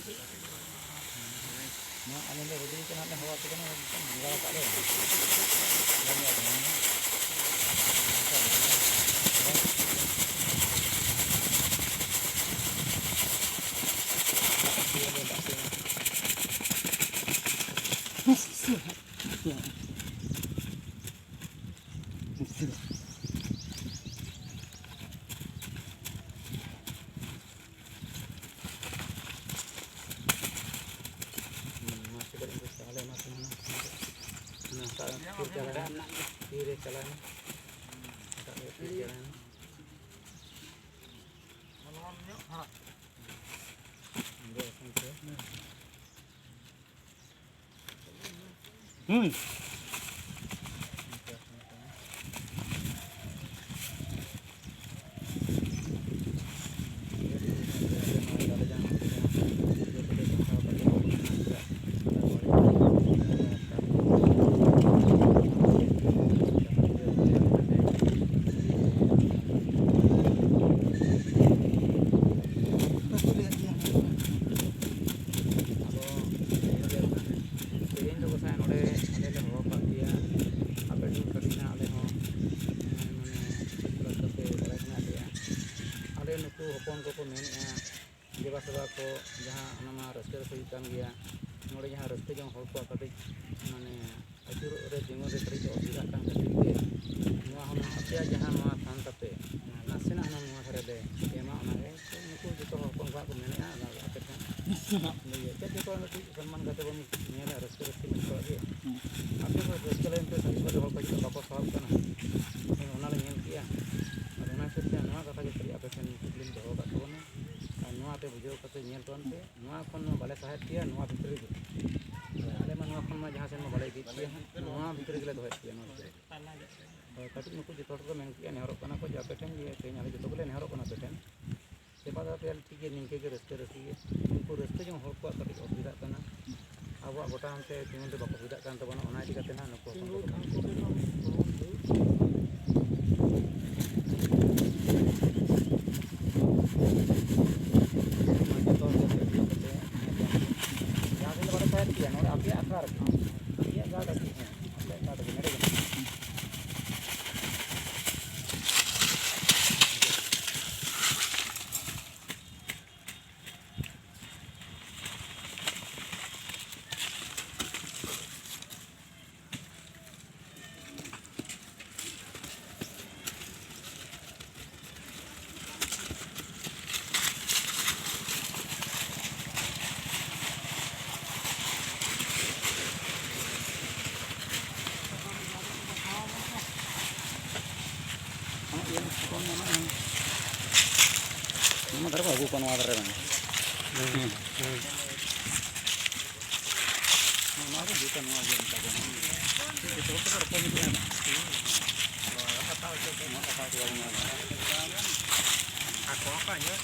Nah, ane le ready kan ane hawa kan enggak tak ada. Lagi ada mana? Kiri jalan. Kiri jalan. hopon ko menea deba seba ko jaha nama raskar soi kan gya nore jaha raste jong hol ko kati mane ajur re dingo re tri jo sira kan kati te nuwa hon apya jaha ma than tape nasena ana nuwa thare de ema ona ge nuku joto hopon ko menea na ape kan le te joto na ti सम्मान kate bon nela raskar raste ko ge ape ko raskar ente sai ko hol ko bako sahab kana ona le ngel kiya ona se te nuwa kata ge tri ape kan kublin do ka ko na nuwa te bujau kate nyel ton pe nuwa kon bale sahet kiya nuwa bhitri ge ale ma nuwa kon ma jaha sen ma bale gi kiya nuwa bhitri ge le dohet kiya nuwa kati nuku joto ko men kiya nehorok kana ko jape ten ge te nyale joto ko le nehorok kana peten sepa da pel ठीक है निंके के रस्ते रखिए उनको रस्ते जो हर को कटी असुविधा करना अब गोटा हमसे तीन दे बाको सुविधा करन तबना ओना इदी करते ना नको Nama terus aku kan water kan. Nama aku bukan water yang tak kan. Itu terus terus apa gitu ya? Kalau apa tahu itu mau apa tahu yang mana? Aku apa ya?